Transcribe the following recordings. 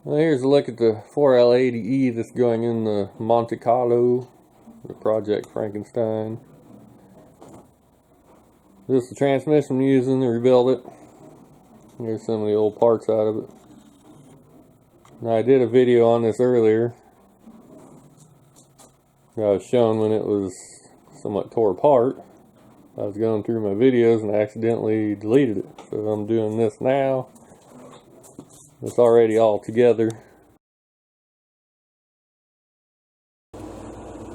Well, here's a look at the 4L80E that's going in the Monte Carlo, the Project Frankenstein. This is the transmission I'm using to rebuild it. Here's some of the old parts out of it. Now, I did a video on this earlier. I was shown when it was somewhat tore apart. I was going through my videos and I accidentally deleted it. So I'm doing this now. It's already all together.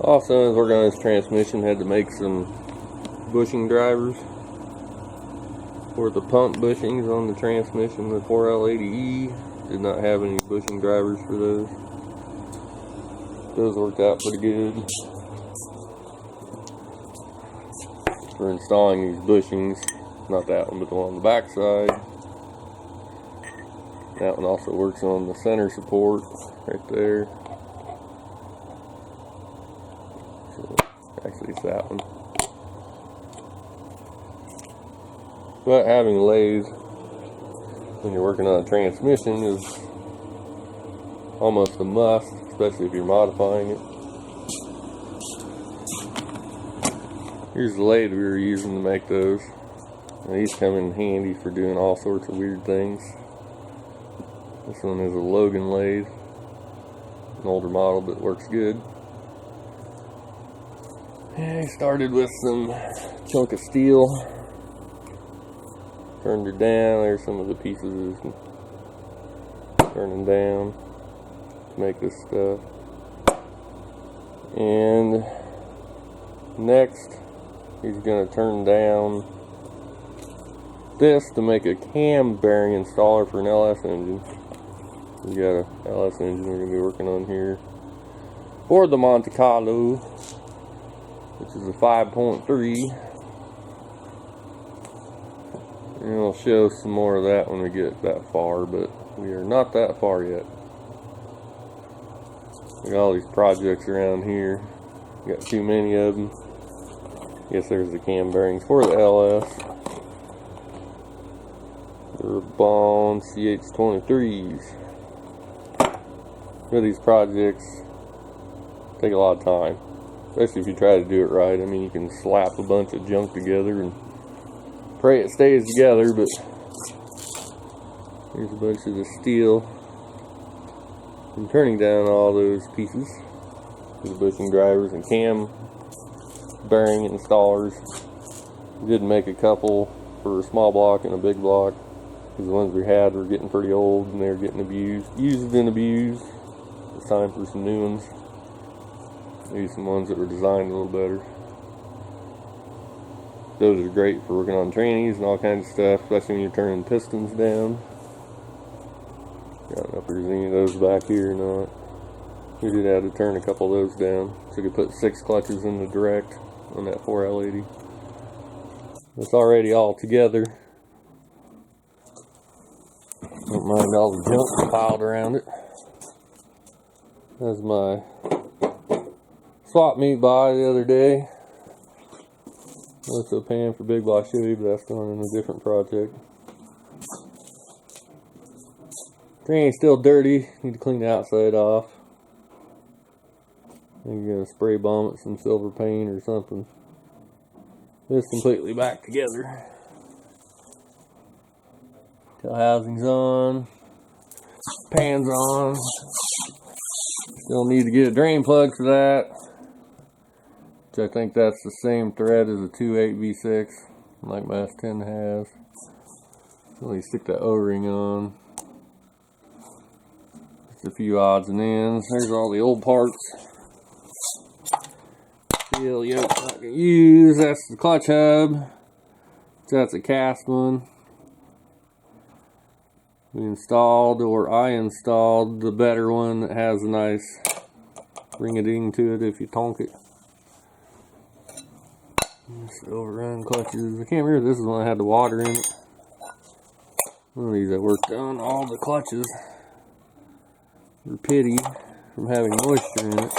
Also, as working on this transmission, had to make some bushing drivers for the pump bushings on the transmission. The 4L80E did not have any bushing drivers for those. Those worked out pretty good for installing these bushings. Not that one, but the one on the back side. That one also works on the center support right there. So actually it's that one. But having a lathe when you're working on a transmission is almost a must, especially if you're modifying it. Here's the lathe we were using to make those. Now, these come in handy for doing all sorts of weird things. This one is a Logan lathe, an older model, but works good. And I started with some chunk of steel. Turned it down. There's some of the pieces turning down to make this stuff. And next, he's going to turn down this to make a cam bearing installer for an LS engine. We got a LS engine we're going to be working on here for the Monte Carlo, which is a 5.3. And I'll show some more of that when we get that far, but we are not that far yet. We got all these projects around here. We got too many of them. Guess there's the cam bearings for the LS. They're Bond CH23s. But these projects take a lot of time, especially if you try to do it right. I mean, you can slap a bunch of junk together and pray it stays together, but here's a bunch of the steel. I'm turning down all those pieces, the bushing drivers and cam bearing installers. We did make a couple for a small block and a big block, because the ones we had were getting pretty old and they were getting used and abused. It's time for some new ones. Maybe some ones that were designed a little better. Those are great for working on trannies and all kinds of stuff, especially when you're turning pistons down. I don't know if there's any of those back here or not. We did have to turn a couple of those down, so we could put 6 clutches in the direct on that 4L80. It's already all together. Don't mind all the junk piled around it. That's my swap meet buy the other day. Also paying for big block Chevy, but that's going in a different project. Train's still dirty. Need to clean the outside off. You're gonna spray bomb it some silver paint or something. It's completely back together. Tail housing's on. Pan's on. Still need to get a drain plug for that. Which I think that's the same thread as a 2.8 V6, like my S10 has. So you stick that O-ring on. Just a few odds and ends. There's all the old parts. Steel yoke not gonna use. That's the clutch hub. That's a cast one. We installed, or I installed, the better one that has a nice ring-a-ding to it if you tonk it. Overrun clutches. I can't remember if this is one that had the water in it. One of these I worked on. All the clutches were pity from having moisture in it.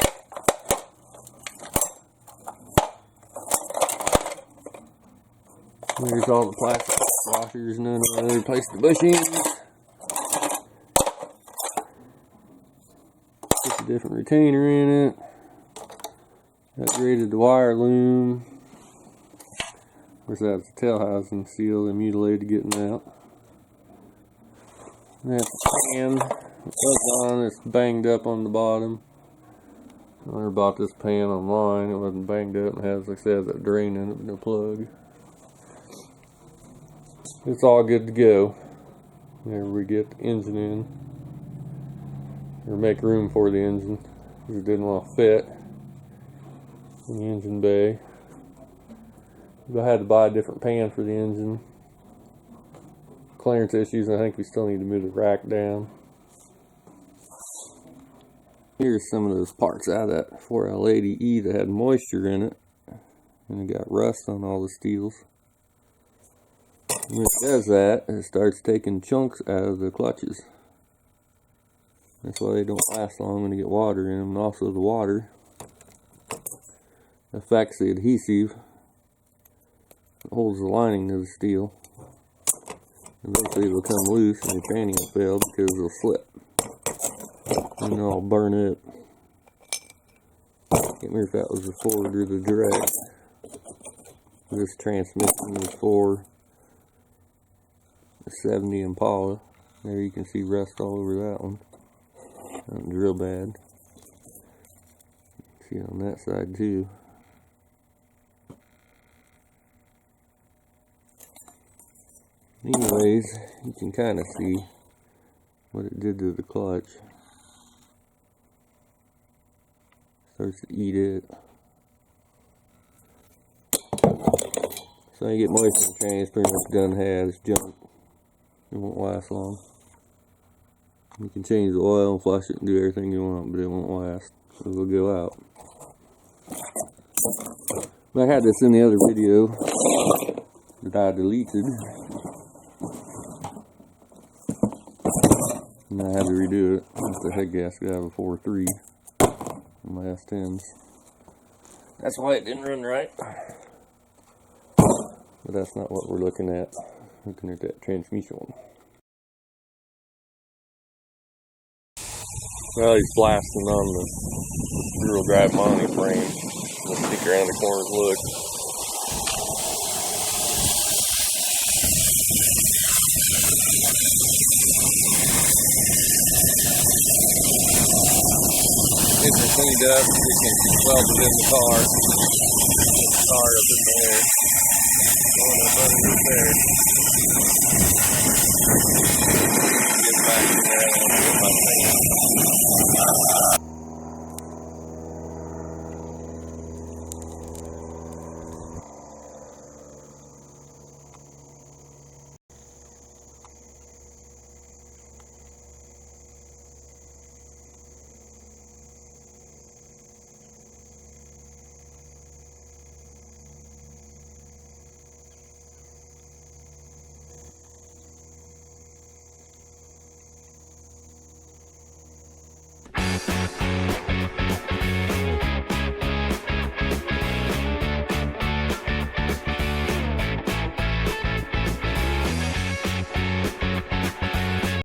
There's all the plastic washers and then I replaced the bushings. different retainer in it. Upgraded the wire loom. Of course, that's the tail housing seal they mutilated getting out. And that's the pan. It was on, it's banged up on the bottom. I never bought this pan online. It wasn't banged up and has, like I said, that drain in it with no plug. It's all good to go. Whenever we get the engine in, or make room for the engine, because it didn't want to fit in the engine bay. I had to buy a different pan for the engine. Clearance issues, I think we still need to move the rack down. Here's some of those parts out of that 4L80E that had moisture in it, and it got rust on all the steels. When it does that, it starts taking chunks out of the clutches. That's why they don't last long when you get water in them. And also the water affects the adhesive. It holds the lining to the steel. Eventually it'll come loose and your panning will fail because it'll slip. And it'll burn up. Can't remember if that was the forward or the direct. This transmission was for the 70 Impala. There you can see rust all over that one. That one's real bad. See it on that side too. Anyways, you can kind of see what it did to the clutch. Starts to eat it. So you get moisture in the train, it's pretty much done had. It's junk. It won't last long. You can change the oil and flush it and do everything you want, but it won't last. It will go out. But I had this in the other video that I deleted. And I had to redo it. The head gasket out of a 4.3 on my S10s. That's why it didn't run right. But that's not what we're looking at. Looking at that transmission. Well, he's blasting on the rear-wheel drive monte frame. Let's stick around the corner and look. Getting it cleaned up, we can weld it in the car. Get the car up in the air. Going up underneath there. Get back in there, I want to get my thing.